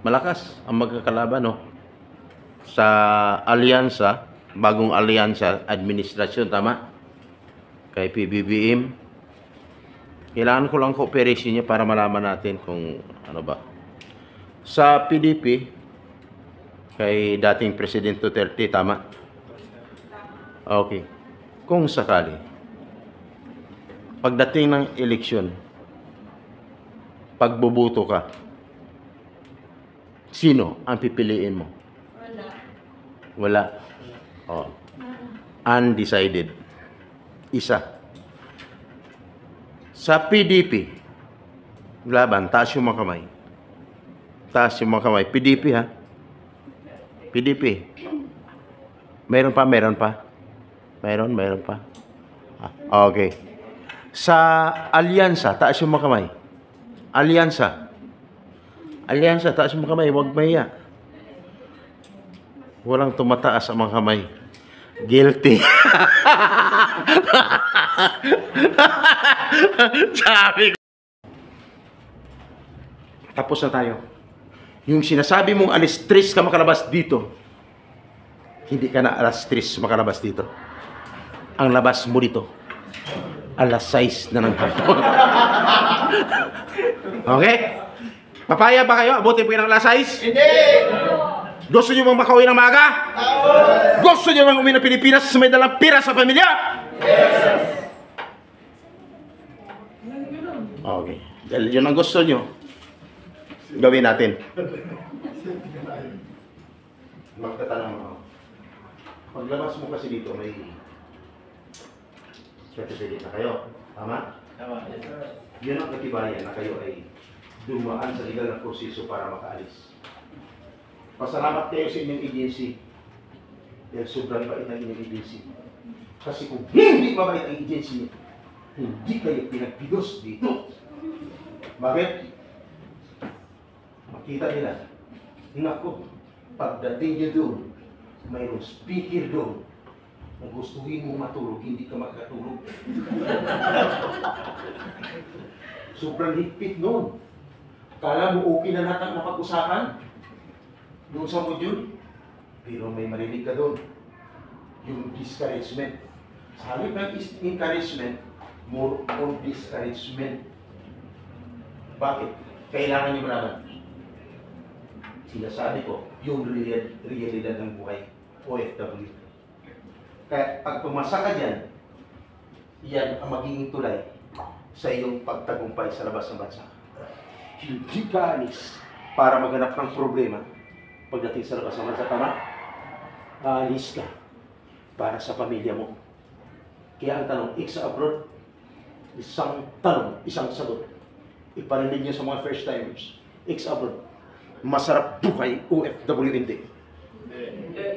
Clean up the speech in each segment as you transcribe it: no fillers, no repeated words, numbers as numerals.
malakas ang magkakalaban, no? Sa alyansa, bagong alyansa, administrasyon, tama? Kay PBBM. Kailangan ko lang cooperation niya para malaman natin kung ano ba. Sa PDP, kay dating President Duterte, tama? Okay. Kung sakali, pagdating ng eleksyon, pagboboto ka, sino ang pipiliin mo? Wala. Oh. Undecided. Isa. Sa PDP, laban, taas yung mga kamay. Taas yung mga kamay. PDP, ha? PDP. Meron pa? Meron pa. Okay. Sa alyansa, taas yung mga kamay. Alyansa, taas yung mga kamay. Huwag mahiya. Walang tumataas ang mga kamay. Guilty. Sabi ko. Tapos na tayo. Yung sinasabi mong alas 3 ka makalabas dito, hindi ka na alas 3 makalabas dito. Ang labas mo dito, alas 6 na ng hapon. Okay? Papaya ba kayo? Abutin po kayo ng alas 6? Hindi! Gusto nyo bang makauwi ng maaga? Gusto nyo bang uwi ng Pilipinas sa may dalang pira sa pamilya? Yes! Okay. Dahil yun ang gusto nyo, gawin natin. Magtatanong ako. Paglabas mo kasi dito, may certificate na kayo. Tama? Tama. Yun ang katibayan na kayo ay dumaan sa legal na proseso para makaalis. Pasalamat kayo sa inyong agency. Dahil sobrang bait ang inyong agency. Kasi kung hindi mabait ang agency niyo, hindi kayo pinagpidos dito. Bakit? Makita nila. Naku, pagdating niyo doon, mayroong speaker doon. Kung gustuhin mo matulog, hindi ka magkatulog. Sobrang higpit noon. Kala mo okay na lahat ang napag-usapan doon sa module, pero may marinig ka doon. Yung discouragement. Sa halip ng encouragement, more on discouragement. Bakit? Kailangan niyo malaman. Sinasabi ko, yung realidad ng buhay, OFW. Kaya pag pumasa ka dyan, yan ang magiging tulay sa iyong pagtagumpay sa labas ng bansa. Hindi ka alis para maghanap ng problema pagdating sa labas ng bansa, tama? Alis ka para sa pamilya mo. Kaya ang tanong, sa abroad, isang tanong, isang sagot. Iparinig niyo sa mga first timers. Abroad, masarap buhay, OFW hindi.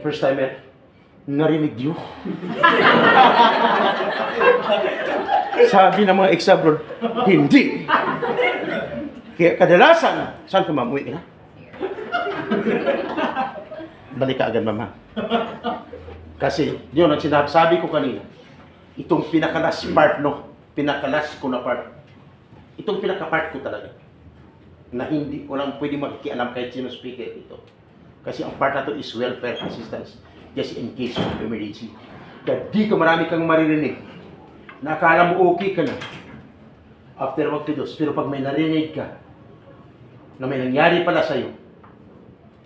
First timer, narinig niyo? Sabi ng mga abroad, hindi. Kaya kadalasan, saan ka mamuwi ka na? Balik ka agad, mama. Kasi, yun ang sinasabi ko kanina, itong pinakalas part, no? Pinakalas ko na part. Itong pinaka-part ko talaga. Na hindi ko lang pwede makikialam kahit sino speaker ito. Kasi ang part na to is welfare assistance. Just in case of emergency. Kaya di ka marami kang maririnig. Na akala mo okay ka na. After magpidos. Pero pag may narinig ka, na may nangyari pala sa'yo,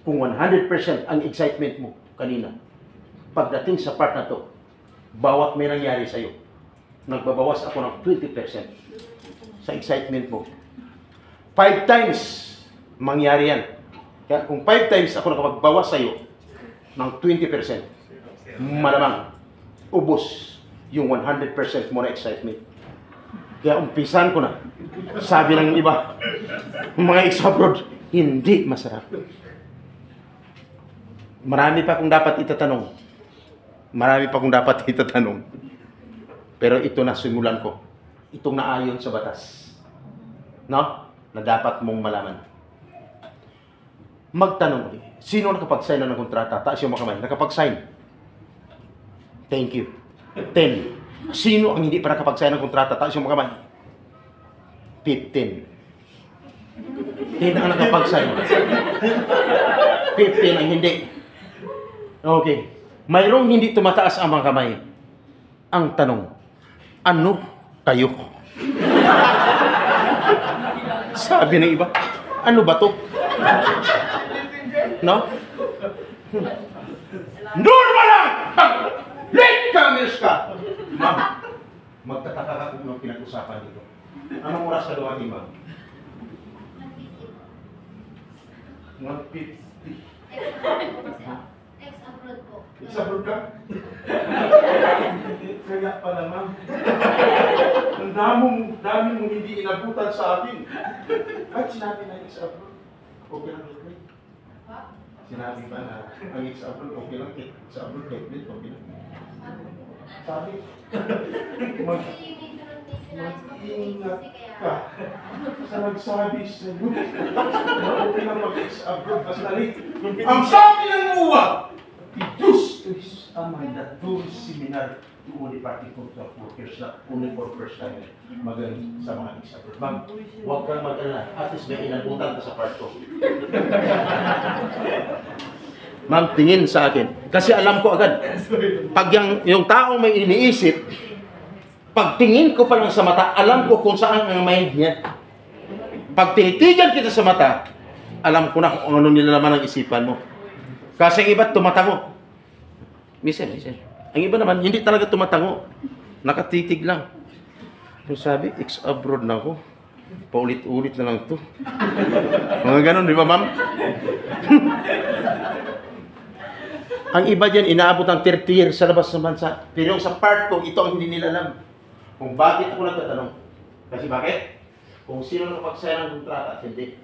kung 100% ang excitement mo kanina, pagdating sa part na to, bawat may nangyari sa'yo, nagbabawas ako ng 20% sa excitement mo. 5 times mangyari yan. Kaya kung 5 times ako nakapagbawas sa'yo ng 20%, malamang ubos yung 100% mo na excitement. Kaya umpisan ko na. Sabi ng iba, mga ex-abroad, hindi masarap. Marami pa akong dapat itatanong. Pero ito na simulan ko. Itong naayon sa batas. No? Na dapat mong malaman. Magtanong ulit. Sino nakapag-sign na ng kontrata? Taas yung mga kamay. Nakapag-sign. Thank you. 10. Sino ang hindi pa nakapag-sign ng kontrata? Taas yung mga kamay. 15. 10 ang nakapag-sign. 15 ang hindi. Okay. Mayroong hindi tumataas ang mga kamay. Ang tanong, ano kayo? Sabi ng iba, ano ba to? No? Normal lang! Late comers ka! Ma'am, magtataka ka kung anong pinag-usapan dito. Anong oras ka dumating, ma'am? 1:50. Ex-abroad po. Ex-abroad ka? Kaya pala, ma'am. Ang dami mong hindi inabutan sa akin. At sinabi na ex-abroad. Okay lang, wait. Sinabi pa na ang ex-abroad, okay lang. Ex-abroad, wait, okay lang. Sabi, mag-ingat ka sa nagsabi sa'yo. Okay lang mag-ex-abroad. Ang sabi ng uwa, Diyos is Amanda, tourist seminar to only party contract workers na only for first time magaling sa mga ex-abroad. Ma'am, huwag kang mag-alala. At least may inabutan ka sa part ko. Ma'am, tingin sa akin. Kasi alam ko agad. Pag yung taong may iniisip, pag tingin ko pa lang sa mata, alam ko kung saan ang mind niya. Pag tinitigan kita sa mata, alam ko na kung ano nilalaman ang isipan mo. Kasi ang iba tumatango. Mister. Ang iba naman, hindi talaga tumatango. Nakatitig lang. Yung sabi, ex-abroad na ako. Paulit-ulit na lang to. Mga ganun, di ba, ma'am? Ang iba dyan, inaabot ang 30 years sa labas ng bansa. Pero yung sa part ko, ito ang hindi nila alam. Kung bakit ako nagtatanong. Kasi bakit? Kung sino nakapag-sign ng kontrata at hindi.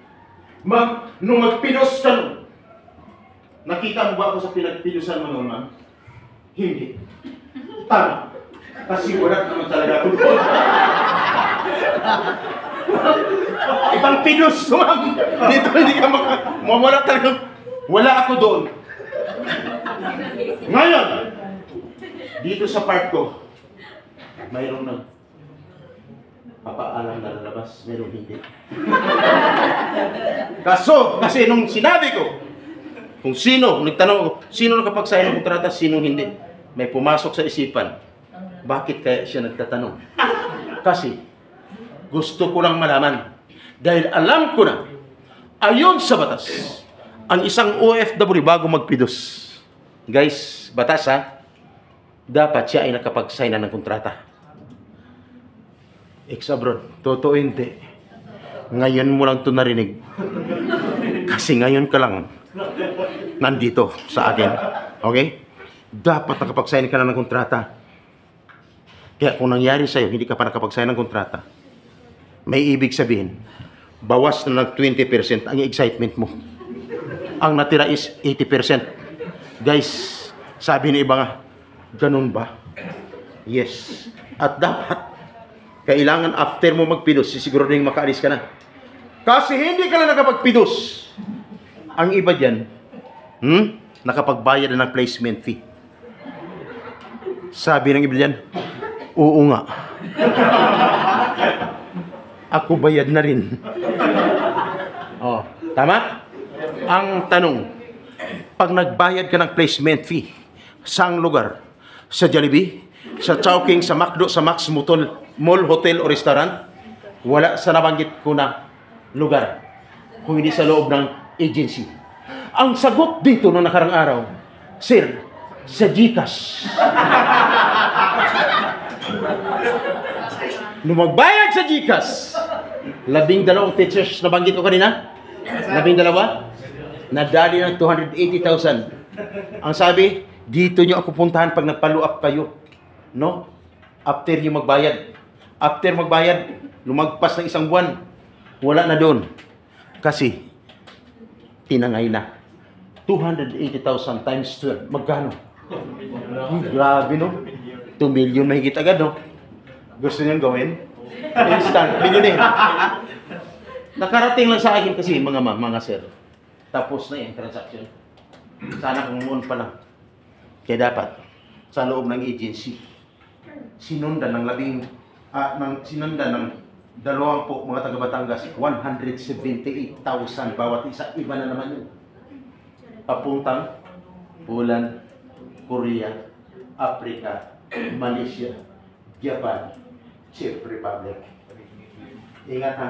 Ma'am, nung magpinos ka nun, nakita mo ba ako sa pinagpinusan mo noon, ma'am? Hindi. Tama. Kasi wala naman talaga ako doon. Ibang pinus, ma'am. Dito hindi ka mawala talaga. Wala ako doon. Ngayon, dito sa part ko, mayroong papaalam na lalabas, mayroong hindi. Kasi nung sinabi ko, kung sino, nagtanong ako, sino nakapag-sign ng kontrata, sino hindi. May pumasok sa isipan. Bakit kaya siya nagtatanong? Kasi, gusto ko lang malaman. Dahil alam ko na, ayon sa batas, ang isang OFW bago magpidos. Guys, batas ha, dapat siya ay nakapag-sign na ng kontrata. Ex-abroad, totoo hindi. Ngayon mo lang ito narinig. Kasi ngayon ka lang nandito sa akin. Okay? Dapat nakapag-sign ka na ng kontrata. Kaya kung nangyari sa'yo, hindi ka pa nakapag-sign ng kontrata, may ibig sabihin, bawas na ng 20% ang excitement mo. Ang natira is 80%. Guys, sabi ni iba nga, ganun ba? Yes. At dapat, kailangan after mo magpidos, siguro rin makaalis ka na. Kasi hindi ka na nakapagpidos. Ang iba dyan, nakapagbayad na ng placement fee. Sabi ng iba dyan, oo nga. Ako bayad na rin. Oh, tama? Ang tanong, pag nagbayad ka ng placement fee, saang lugar? Sa Jollibee? Sa Chowking? Sa McDo? Sa Max Mall, Hotel o Restaurant? Wala sa nabanggit ko na lugar. Kung hindi sa loob ng agency. Ang sagot dito noong nakarang araw, Sir, sa GCash. Nung magbayad sa GCash, 12 teachers na banggit ko kanina, 12, nadali ng 280,000. Ang sabi, dito nyo ako puntahan pag nagpaluap kayo. No? After yung magbayad. After magbayad, lumagpas ng isang buwan, wala na doon. Kasi, tinangay na. 280,000 times 12. Magkano? Grabe, no? 2 million mahigit agad, no? Gusto niyang gawin? Instant. Millionaire. Nakarating lang sa akin kasi, mga sir. Tapos na yung transaction. Sana kung noon pa lang. Kaya dapat, sa loob ng agency, sinundan ng Dalawang po mga taga Batangas, 178,000 bawat isa. Iba na naman yun. Papuntang Poland, Korea, Africa, Malaysia, Japan, Czech Republic. Ingat ha.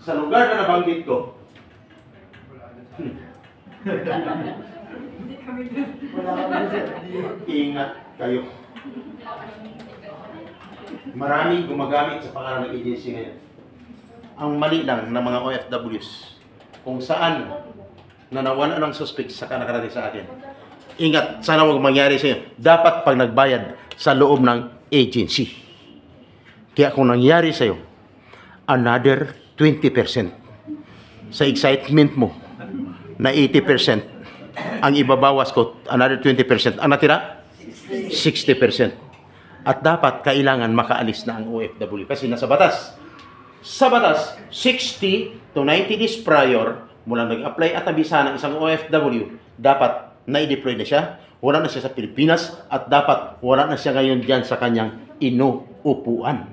Sa lugar na nabanggit ko, ingat kayo. Maraming gumagamit sa pangalan ng agency ngayon. Ang mali lang ng mga OFWs, kung saan na nawala ng suspect sa nakarating sa akin. Ingat, sana huwag mangyari sa inyo. Dapat pag nagbayad sa loob ng agency. Kaya kung nangyari sa iyo, another 20% sa excitement mo na 80%, ang ibabawas ko, another 20%. Ang natira? 60%. At dapat kailangan makaalis na ang OFW kasi nasa batas. Sa batas, 60 to 90 days prior mula nag-apply at nabisa ng isang OFW, dapat na-deploy na siya, wala na siya sa Pilipinas, at dapat wala na siya ngayon dyan sa kanyang inuupuan.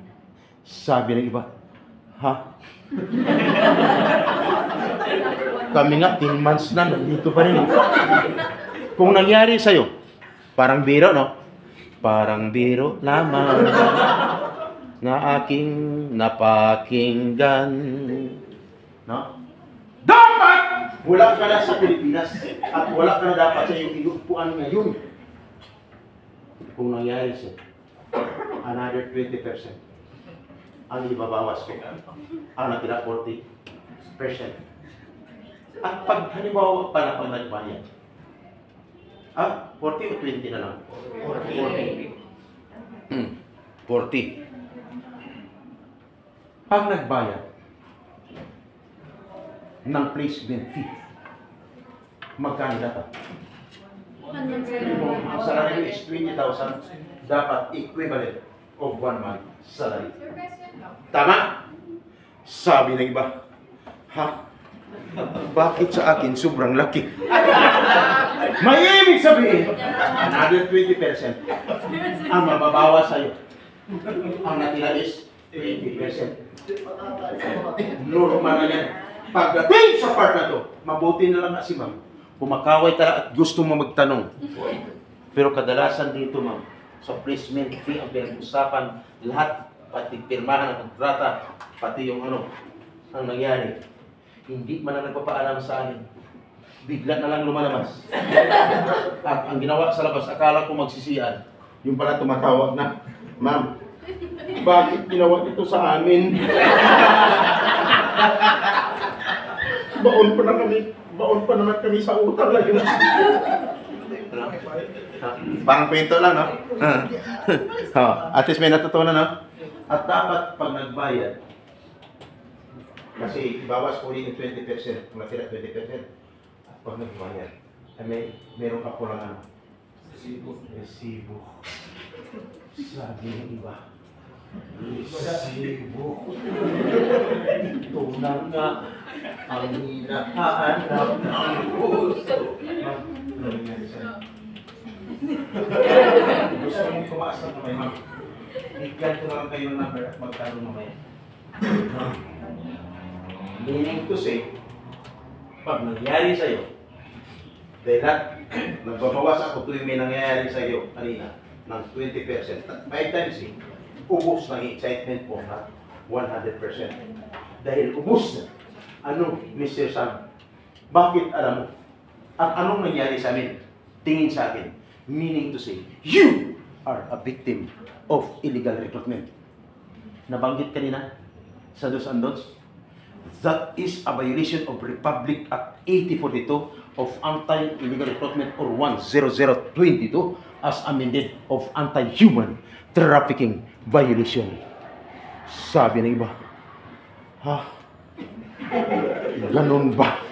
Sabi ng iba, ha? Kami nga, 10 months na, nandito pa rin. Kung nangyari sa'yo, parang biro, no? Parang biro lamang na aking napakinggan. No? Dapat wala ka na sa Pilipinas at wala ka na dapat sa iyong inuupuan ngayon. Kung nangyari siya, another 20%. Ang ibabawas ko. Ang natira 40%. At pag halimbawa pala pag nagbayad, 40 o 20 na lang? 40. 40. Pag nagbayad ng placement fee, magkano dapat? Ang salary is 20,000, dapat equivalent of 1 month salary. Tama? Sabi ng iba, ha? Bakit sa akin sobrang laki? May ibig sabihin, another 20% ang mababawas sa'yo. Ang natira is 20%. Normal na yan. Pagdating sa part na to, mabuti na lang na si ma'am. Kumakaway talaga at gusto mo magtanong. Pero kadalasan dito ma'am, sa placement fee ang pinag-usapan, lahat, pati pirmahan ng kontrata, pati yung ano, ang nangyari. Hindi man na nagpapaalam sa akin. Bigla na lang lumalabas. At ang ginawa sa labas, akala ko magsisiyan. Yung pala tumatawag na, ma'am, bakit ginawa ito sa amin? Baon pa naman kami sa utang lagi. Parang kwento lang, no? At least may natutunan, no? At dapat pag nagbayad, kasi bawas ko rin yung 20%, kung natira 20%, at pag nagbayad, meron ka po lang ano? Resibo. Sabi ng iba, resibo. Ito na nga ang hinahanap ng puso. Ano nangyari sa'yo? Gusto mong tumaas na kamay, ma'am? Bigyan ko lang kayo ng number at magkano mamaya. Meaning to say, pag nangyari sa'yo, dahil nagbabawas ako tuwing may nangyayari sa'yo kanina ng 20%, at by times ubos ng excitement po na 100%. Dahil ubos na. Ano, Mr. Sam? Bakit alam mo? At anong nangyari sa amin? Tingin sa akin. Meaning to say, you are a victim of illegal recruitment. Nabanggit kanina sa Dos and Don'ts. That is a violation of Republic Act 8042 of Anti-Illegal Recruitment or 10022 as amended of Anti-Human Trafficking Violation. Sabi ng iba, ha? Ganun ba?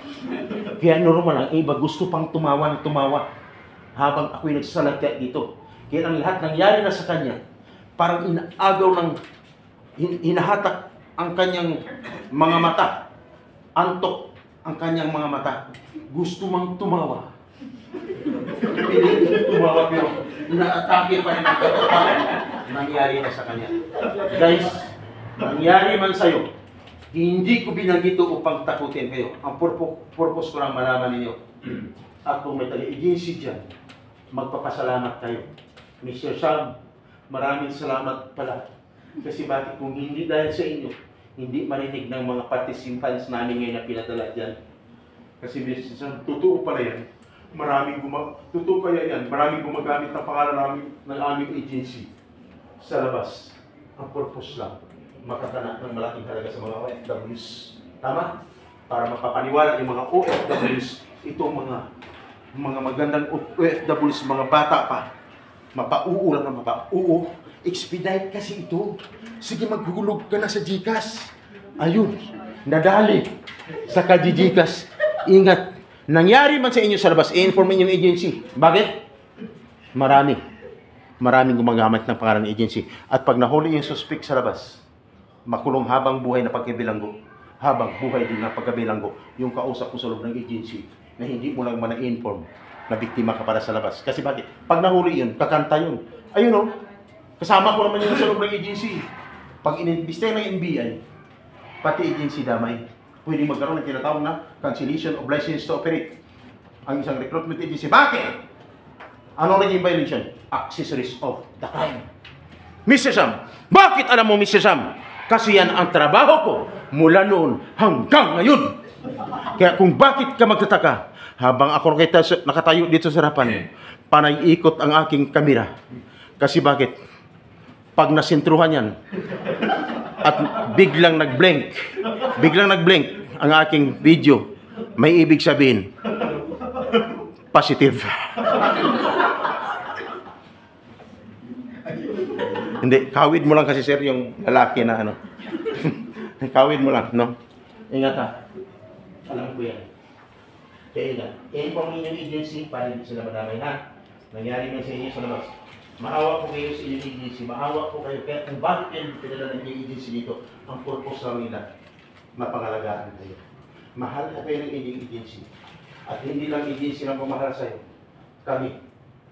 Kaya normal ang iba gusto pang tumawa ng tumawa habang ako'y nagsasalagka dito. Kaya ang lahat nangyari na sa kanya, parang inaagaw ng hinahatak ang kanyang mga mata. Antok ang kanyang mga mata. Gusto mang tumawa. Pilitin tumawa pero inaatake pa rin ang katotohanan. Nangyari na sa kanya. Guys, nangyari man sa'yo, hindi ko binanggit ito upang takutin kayo. Ang purpose ko lang malaman ninyo. At kung may taga-agency dyan, magpapasalamat kayo. Mr. Sam, maraming salamat pala. Kasi bakit kung hindi dahil sa inyo, hindi marinig ng mga participants namin ngayon na pinadala dyan. Kasi Mr. Sam, totoo pala yan. Totoo kaya yan, maraming gumagamit ng pangalan namin ng aming agency sa labas. Ang purpose lang, makatana ng malaking halaga sa mga OFWs. Tama? Para mapapaniwala yung mga OFWs, itong mga magandang OFWs, mga bata pa, mapauo lang na mapauo, expedite kasi ito. Sige, maghulog ka na sa GCash. Ayun, nadali sa ka-GCash. Ingat, nangyari man sa inyo sa labas, i-inform yung agency. Bakit? Maraming gumagamit ng pangalan ng agency. At pag nahuli yung suspect sa labas, makulong habang buhay na pagkabilanggo, habang buhay din na pagkabilanggo, yung kausap ko sa loob ng agency, na hindi mo lang ma-inform na biktima ka para sa labas. Kasi bakit? Pag nahuli yun, kakanta yun. Ayun o, kasama ko naman yun sa loob ng agency. Pag in-investay ng NBI, pati agency damay, pwede magkaroon ng tinatawag na cancellation of license to operate. Ang isang recruitment agency. Bakit? Ano naging violation? Accessories of the crime. Mr. Sam, bakit alam mo, Mr. Sam? Kasi yan ang trabaho ko mula noon hanggang ngayon. Kaya kung bakit ka magtataka, habang ako nakatayo dito sa harapan, panay ikot ang aking kamera. Kasi bakit? Pag nasintruhan yan, at biglang nag-blink ang aking video, may ibig sabihin, positive. Hindi, kawid mo lang kasi sir yung lalaki na ano. Kawid mo lang, no? Ingat ha. Alam ko yan. Kaya ingat. I-inform niyo yung agency para hindi sila madamay ha. Nangyari man sa inyo sa labas. Maawa po kayo sa inyong agency. Maawa po kayo. Kaya kung bakit kayo pinadala ng agency dito, ang purpose lang nila, mapangalagaan kayo. Mahal po kayo ng inyong agency. At hindi lang agency lang pumahal sa'yo. Kami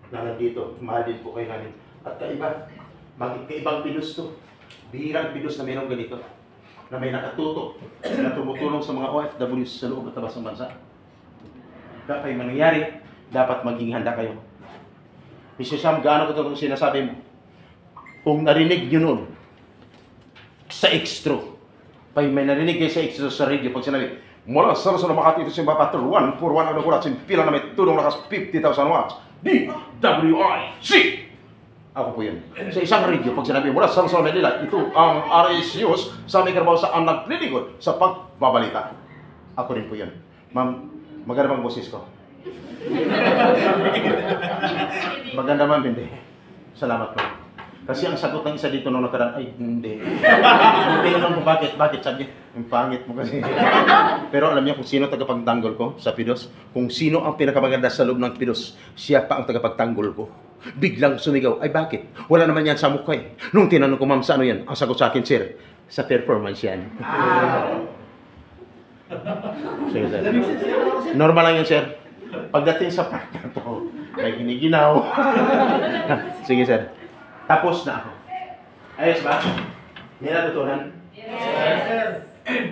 na nandito, mahal din po kayo namin. At kaibang pilos to. Bihirang pilos na mayroong ganito. Na may nakatutok na tumutulong sa mga OFWs sa loob at labas ng bansa. Kaya kayo mangyayari, dapat maging handa kayo. Mr. Sam, gaano ko itong sinasabi mo? Kung narinig nyo nun, sa extra, may narinig kayo sa extra sa radio, pag sinabi, mula sa Luzon, Makati, ito si Patrol 141, ano ko natin, pila na may tulong lakas 50,000 watts. DWIC! Ako po yun. Sa isang radio, pag sinabi, mula sa Luzon, Manila, ito ang RSUs sa may karabaw sa ang naglilingkod sa pagbabalita. Ako rin po yun. Ma'am, maganda bang boses ko? Maganda man, hindi. Salamat po. Kasi ang sagot ng isa dito nung nakaraan, ay hindi. Hindi naman po bakit. Bakit? Sabi, ang pangit mo kasi. Pero alam niyo kung sino tagapagtanggol ko sa Pidos? Kung sino ang pinakamaganda sa loob ng Pidos, siya pa ang tagapagtanggol ko. Biglang sumigaw, ay bakit? Wala naman yan sa mukha eh. Nung tinanong ko, ma'am, sa ano yan? Ang sagot sa akin, sir, sa performance yan. Sige, sir. Normal lang yun, sir. Pagdating sa part na to, may giniginaw. Sige, sir. Tapos na ako. Ayos ba? May natutunan? Yes, sir.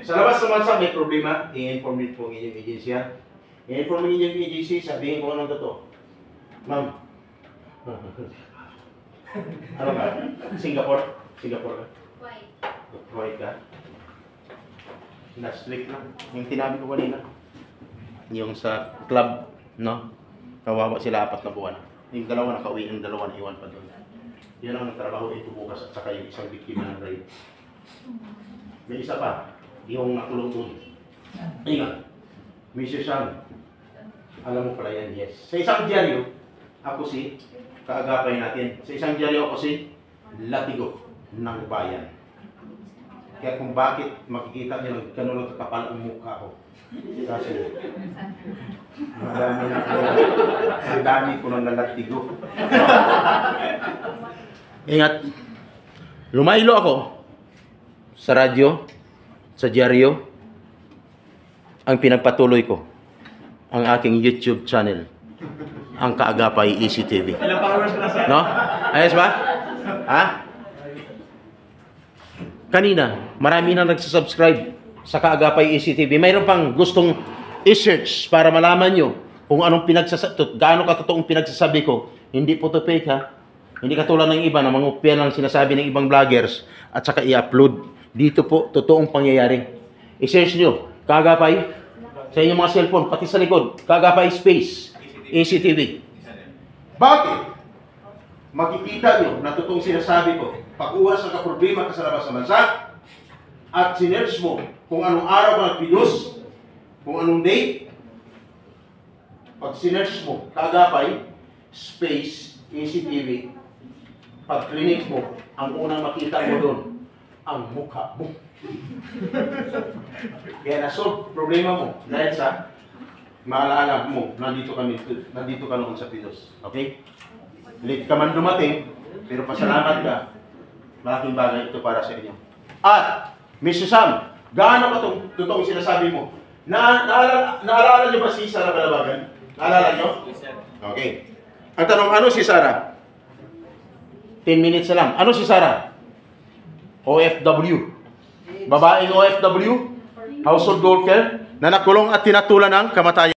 Sa labas ng bansa, may problema. I-inform din po ang inyong agency. I-inform din yung agency, sabihin ko anong totoo. Ma'am. Ano ka? Singapore? Singapore ka? Kuwait ka? Last week lang. Yung tinabi ko kanina. Yung sa club, no? Kawawa sila 4 na buwan. Yung dalawa nakauwi, yung dalawa na iwan pa doon. Yan ang nagtrabaho ito bukas at saka yung isang biktima ng rape. May isa pa, yung nakulong doon. Ingat, Mr. Sam, alam mo pala yan, yes. Sa isang dyaryo, ako si, kaagapay natin, sa isang dyaryo ako si Latigo ng Bayan. Kaya kung bakit makikita niyo ng ganun lang kakapal ang mukha ko. Kasi madami ko ng Latigo. Ingat, lumaylo ako sa radyo, sa dyaryo, ang pinagpatuloy ko, ang aking YouTube channel, ang Kaagapay ECTV. No? Ayos ba? Ha? kanina, marami na nagsasubscribe sa Kaagapay ECTV. Mayroon pang gustong i-search para malaman nyo kung anong gaano katotoong pinagsasabi ko. Hindi po to fake, ha. Hindi katulad ng iba na mangupyan lang sinasabi ng ibang vloggers at saka i-upload. Dito po, totoong pangyayari. I-search nyo, Kaagapay, sa inyong mga cellphone, pati sa likod, Kaagapay Space, ECTV. Bakit? Makikita nyo na totoong sinasabi ko, pag uwas ng kaproblema ka sa labas ng bansa, at sinerge mo kung anong araw ka nagpidos, kung anong date, pag sinerge mo, Kaagapay, Space, ECTV, pag clinic mo, ang unang makita mo doon, ang mukha mo. Kaya na-solve problema mo dahil sa maalala mo, nandito ka noon sa Pidos. Okay? Late ka man dumating, pero pasalamat ka, malaking bagay ito para sa inyo. At, Mr. Sam, gaano ka totoong sinasabi mo? Naalala niyo ba si Sarah Balabagan? Naalala niyo? Okay. Ang tanong, ano si Sarah? 10 minutes na lang. Ano si Sarah? OFW. Babaeng OFW, household worker, na nakulong at tinatulan ng kamatayan.